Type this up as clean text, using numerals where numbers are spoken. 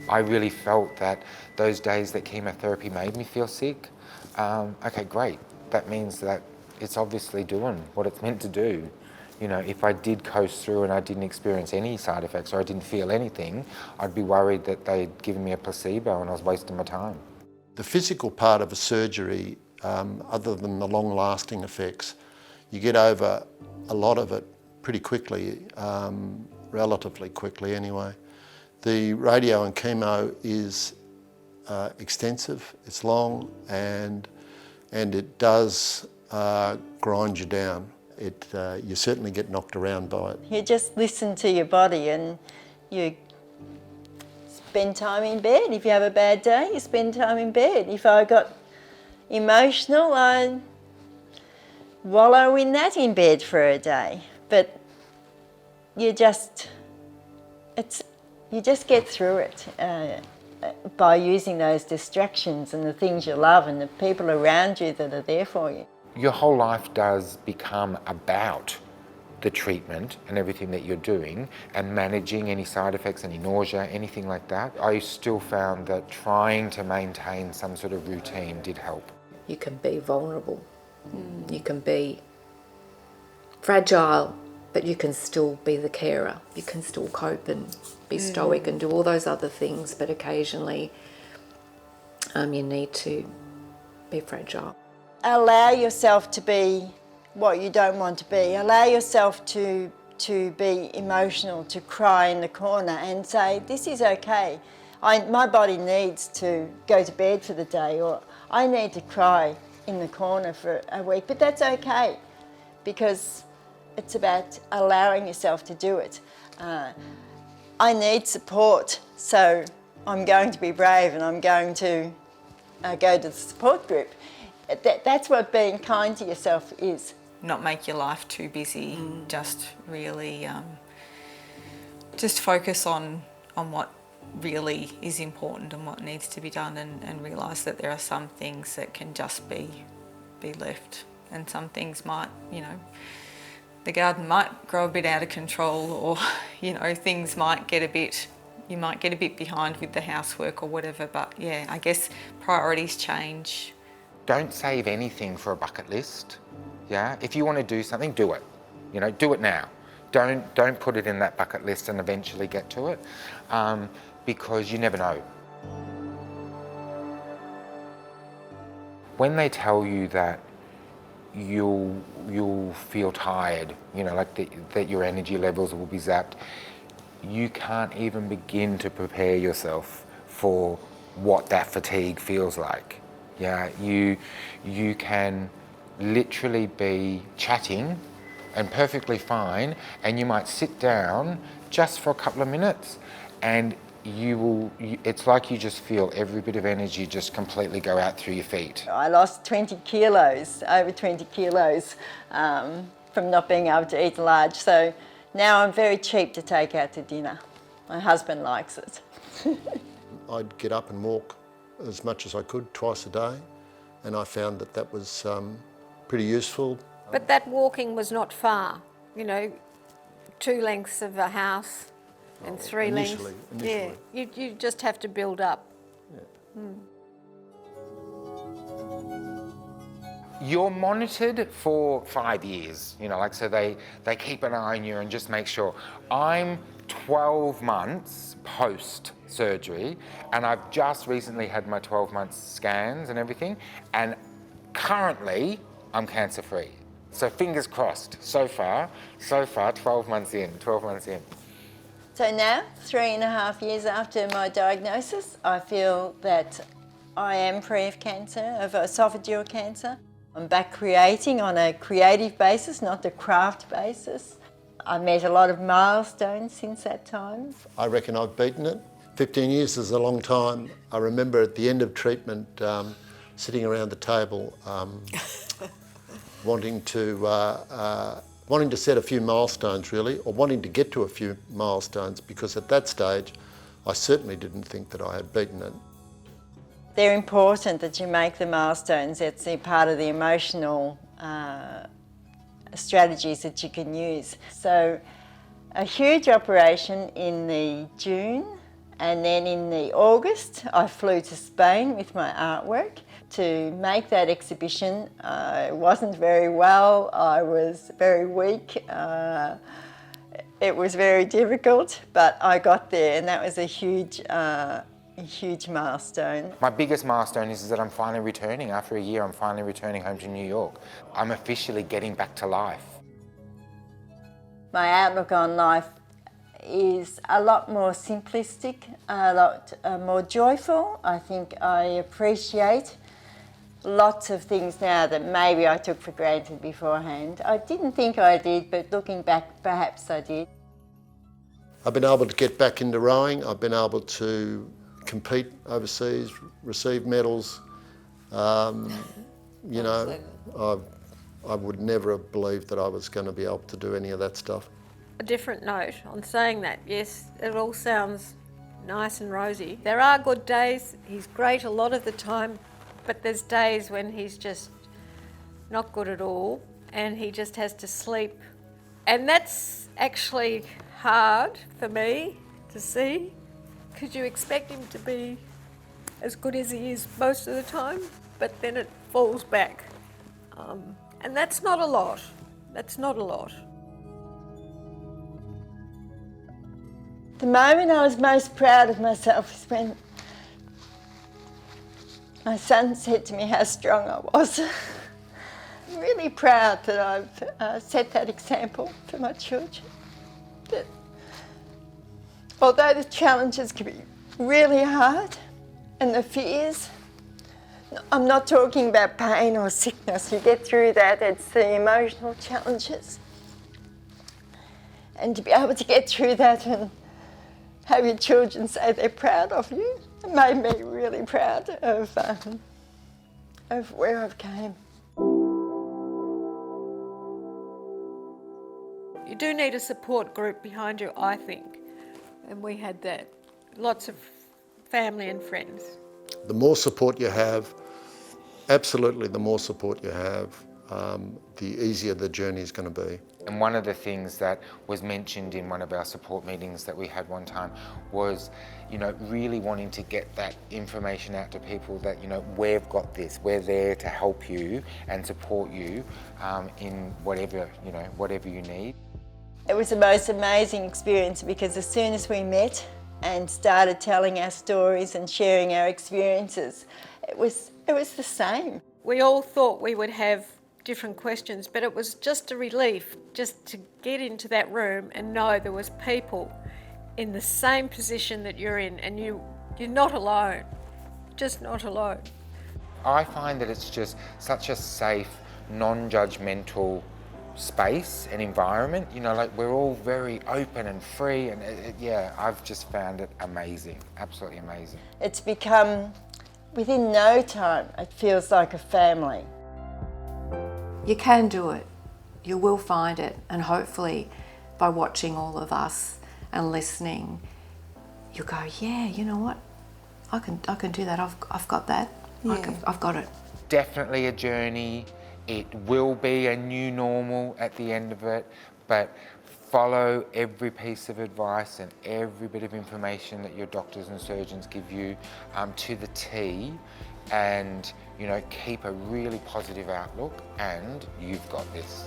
I really felt that those days that chemotherapy made me feel sick, okay, great. That means that it's obviously doing what it's meant to do. You know, if I did coast through and I didn't experience any side effects or I didn't feel anything, I'd be worried that they'd given me a placebo and I was wasting my time. The physical part of a surgery, other than the long-lasting effects, you get over a lot of it pretty quickly, relatively quickly anyway. The radio and chemo is extensive, it's long, and it does grind you down. You certainly get knocked around by it. You just listen to your body and you spend time in bed. If you have a bad day, you spend time in bed. If I got emotional, I wallow in that in bed for a day. But you just get through it by using those distractions and the things you love and the people around you that are there for you. Your whole life does become about the treatment and everything that you're doing and managing any side effects, any nausea, anything like that. I still found that trying to maintain some sort of routine did help. You can be vulnerable, you can be fragile, but you can still be the carer. You can still cope and be stoic and do all those other things, but occasionally you need to be fragile. Allow yourself to be what you don't want to be. Allow yourself to be emotional, to cry in the corner and say, this is okay. My body needs to go to bed for the day, or I need to cry in the corner for a week, but that's okay because it's about allowing yourself to do it. I need support, so I'm going to be brave and I'm going to go to the support group. That's what being kind to yourself is. Not make your life too busy, just really just focus on what really is important and what needs to be done, and realise that there are some things that can just be left, and some things might, you know, the garden might grow a bit out of control, or, you know, things might get a bit, you might get a bit behind with the housework or whatever, but yeah, I guess priorities change. Don't save anything for a bucket list. Yeah, if you want to do something, do it. You know, do it now. Don't put it in that bucket list and eventually get to it, because you never know. When they tell you that you'll feel tired, you know, like that your energy levels will be zapped, you can't even begin to prepare yourself for what that fatigue feels like. Yeah, you can literally be chatting and perfectly fine, and you might sit down just for a couple of minutes and it's like you just feel every bit of energy just completely go out through your feet. I lost 20 kilos, over 20 kilos from not being able to eat large, so now I'm very cheap to take out to dinner. My husband likes it. I'd get up and walk as much as I could twice a day, and I found that was pretty useful. But that walking was not far, you know, 2 lengths of a house and 3 initially. lengths. Yeah, you just have to build up. Yeah. You're monitored for 5 years, you know, like, so they keep an eye on you and just make sure. I'm 12 months post-surgery, and I've just recently had my 12-month scans and everything, and currently I'm cancer-free. So fingers crossed, so far, 12 months in. So now, 3.5 years after my diagnosis, I feel that I am free of cancer, of esophageal cancer. I'm back creating on a creative basis, not a craft basis. I've met a lot of milestones since that time. I reckon I've beaten it. 15 years is a long time. I remember at the end of treatment, sitting around the table, wanting to set a few milestones really, or wanting to get to a few milestones, because at that stage I certainly didn't think that I had beaten it. They're important that you make the milestones. It's a part of the emotional strategies that you can use. So a huge operation in the June And then in the August, I flew to Spain with my artwork to make that exhibition. I wasn't very well, I was very weak. It was very difficult, but I got there, and that was a huge milestone. My biggest milestone is that I'm finally returning. After a year, I'm finally returning home to New York. I'm officially getting back to life. My outlook on life is a lot more simplistic, a lot more joyful. I think I appreciate lots of things now that maybe I took for granted beforehand. I didn't think I did, but looking back, perhaps I did. I've been able to get back into rowing. I've been able to compete overseas, receive medals. You know, I would never have believed that I was going to be able to do any of that stuff. A different note on saying that, yes, it all sounds nice and rosy. There are good days, he's great a lot of the time, but there's days when he's just not good at all and he just has to sleep. And that's actually hard for me to see, because you expect him to be as good as he is most of the time, but then it falls back. And that's not a lot. That's not a lot. The moment I was most proud of myself is when my son said to me how strong I was. I'm really proud that I've set that example for my children. That although the challenges can be really hard and the fears, I'm not talking about pain or sickness, you get through that, it's the emotional challenges. And to be able to get through that and have your children say they're proud of you, it made me really proud of where I've came. You do need a support group behind you, I think, and we had that. Lots of family and friends. The more support you have, absolutely the more support you have, the easier the journey is going to be. And one of the things that was mentioned in one of our support meetings that we had one time was, you know, really wanting to get that information out to people that, you know, we've got this, we're there to help you and support you in whatever, you know, whatever you need. It was the most amazing experience because as soon as we met and started telling our stories and sharing our experiences, it was the same. We all thought we would have different questions, but it was just a relief just to get into that room and know there was people in the same position that you're in, and you're not alone, just not alone. I find that it's just such a safe, non-judgmental space and environment. You know, like we're all very open and free, and yeah, I've just found it amazing, absolutely amazing. It's become, within no time, it feels like a family. You can do it. You will find it, and hopefully by watching all of us and listening, you go, yeah, you know what? I can do that. I've got that. Yeah. I've got it. Definitely a journey. It will be a new normal at the end of it, but follow every piece of advice and every bit of information that your doctors and surgeons give you to the T, and, you know, keep a really positive outlook, and you've got this.